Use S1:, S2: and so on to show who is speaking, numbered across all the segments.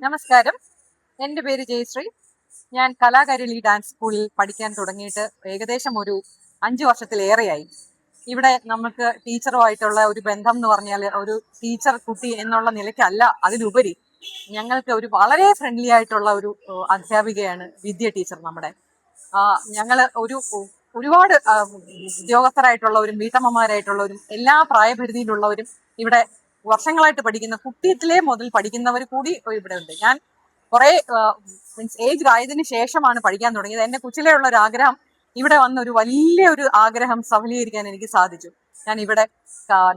S1: നമസ്കാരം, എൻ്റെ പേര് ജയശ്രീ. ഞാൻ കലാകരളി ഡാൻസ് സ്കൂളിൽ പഠിക്കാൻ തുടങ്ങിയിട്ട് ഏകദേശം ഒരു 5 വർഷത്തിലേറെയായി. ഇവിടെ നമുക്ക് ടീച്ചറുമായിട്ടുള്ള ഒരു ബന്ധം എന്ന് പറഞ്ഞാൽ ഒരു ടീച്ചർ കുട്ടി എന്നുള്ള നിലയ്ക്കല്ല, അതിലുപരി ഞങ്ങൾക്ക് ഒരു വളരെ ഫ്രണ്ട്ലി ആയിട്ടുള്ള ഒരു അധ്യാപികയാണ് വിദ്യ ടീച്ചർ. നമ്മുടെ ഞങ്ങൾ ഒരുപാട് ഉദ്യോഗസ്ഥരായിട്ടുള്ളവരും വീട്ടമ്മമാരായിട്ടുള്ളവരും എല്ലാ പ്രായപരിധിയിലുള്ളവരും ഇവിടെ വർഷങ്ങളായിട്ട് പഠിക്കുന്ന, കുട്ടിയിലെ മുതൽ പഠിക്കുന്നവർ കൂടി ഇവിടെ ഉണ്ട്. ഞാൻ കുറെ മീൻസ് ഏജ് ആയതിനു ശേഷമാണ് പഠിക്കാൻ തുടങ്ങിയത്. എന്റെ കൊച്ചിലേ ഉള്ള ഒരു ആഗ്രഹം ഇവിടെ വന്ന ഒരു വലിയൊരു ആഗ്രഹം സഫലീകരിക്കാൻ എനിക്ക് സാധിച്ചു. ഞാൻ ഇവിടെ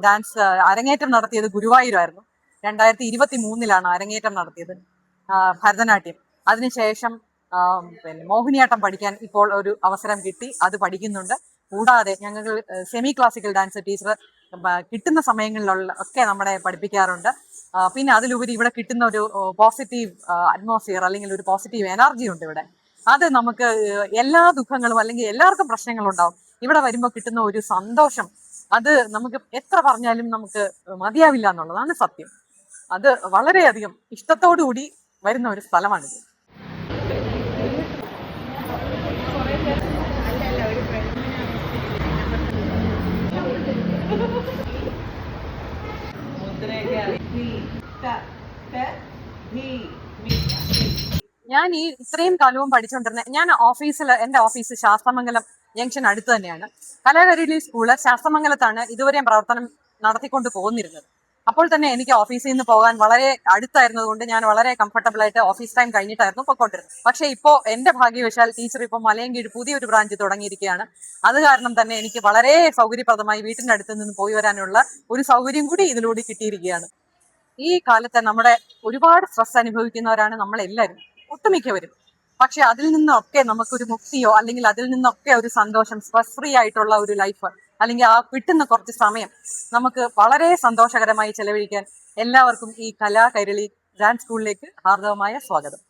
S1: ഡാൻസ് അരങ്ങേറ്റം നടത്തിയത് ഗുരുവായൂരായിരുന്നു. 2023 അരങ്ങേറ്റം നടത്തിയത് ഭരതനാട്യം. അതിനുശേഷം പിന്നെ മോഹിനിയാട്ടം പഠിക്കാൻ ഇപ്പോൾ ഒരു അവസരം കിട്ടി, അത് പഠിക്കുന്നുണ്ട്. കൂടാതെ ഞങ്ങൾ സെമി ക്ലാസിക്കൽ ഡാൻസ് ടീച്ചർ കിട്ടുന്ന സമയങ്ങളിലുള്ള ഒക്കെ നമ്മളെ പഠിപ്പിക്കാറുണ്ട്. പിന്നെ അതിലുപരി ഇവിടെ കിട്ടുന്ന ഒരു പോസിറ്റീവ് അറ്റ്മോസ്ഫിയർ അല്ലെങ്കിൽ ഒരു പോസിറ്റീവ് എനർജി ഉണ്ട് ഇവിടെ. അത് നമുക്ക് എല്ലാ ദുഃഖങ്ങളും അല്ലെങ്കിൽ എല്ലാവർക്കും പ്രശ്നങ്ങളുണ്ടാവും, ഇവിടെ വരുമ്പോൾ കിട്ടുന്ന ഒരു സന്തോഷം അത് നമുക്ക് എത്ര പറഞ്ഞാലും നമുക്ക് മതിയാവില്ല എന്നുള്ളതാണ് സത്യം. അത് വളരെയധികം ഇഷ്ടത്തോടു കൂടി വരുന്ന ഒരു സ്ഥലമാണിത്. ഞാൻ ഈ ഇത്രയും കാലവും പഠിച്ചുകൊണ്ടിരുന്നത്, ഞാൻ എന്റെ ഓഫീസ് ശാസ്തമംഗലം ജംഗ്ഷൻ അടുത്ത് തന്നെയാണ്. കലാകരളി സ്കൂള് ശാസ്തമംഗലത്താണ് ഇതുവരെയും പ്രവർത്തനം നടത്തിക്കൊണ്ട് പോകുന്നിരുന്നത്. അപ്പോൾ തന്നെ എനിക്ക് ഓഫീസിൽ നിന്ന് പോകാൻ വളരെ അടുത്തായിരുന്നത് കൊണ്ട് ഞാൻ വളരെ കംഫർട്ടബിൾ ആയിട്ട് ഓഫീസ് ടൈം കഴിഞ്ഞിട്ടായിരുന്നു പൊയ്ക്കൊണ്ടിരുന്നത്. പക്ഷെ ഇപ്പോൾ എന്റെ ഭാഗ്യവശാൽ ടീച്ചർ ഇപ്പോൾ മലയൻകീഴ് പുതിയൊരു ബ്രാഞ്ച് തുടങ്ങിയിരിക്കുകയാണ്. അത് കാരണം തന്നെ എനിക്ക് വളരെ സൗകര്യപ്രദമായി വീട്ടിന്റെ അടുത്ത് നിന്ന് പോയി വരാനുള്ള ഒരു സൗകര്യം കൂടി ഇതിലൂടെ കിട്ടിയിരിക്കുകയാണ്. ഈ കാലത്ത് നമ്മുടെ ഒരുപാട് സ്ട്രെസ് അനുഭവിക്കുന്നവരാണ് നമ്മളെല്ലാവരും, ഒട്ടുമിക്കവരും. പക്ഷെ അതിൽ നിന്നൊക്കെ നമുക്കൊരു മുക്തിയോ അല്ലെങ്കിൽ അതിൽ നിന്നൊക്കെ ഒരു സന്തോഷം, സ്ട്രെസ് ഫ്രീ ആയിട്ടുള്ള ഒരു ലൈഫ് അല്ലെങ്കിൽ ആ കിട്ടുന്ന കുറച്ച് സമയം നമുക്ക് വളരെ സന്തോഷകരമായി ചെലവഴിക്കാൻ എല്ലാവർക്കും ഈ കലാകരളി ഡാൻസ് സ്കൂളിലേക്ക് ഹാർദവമായ സ്വാഗതം.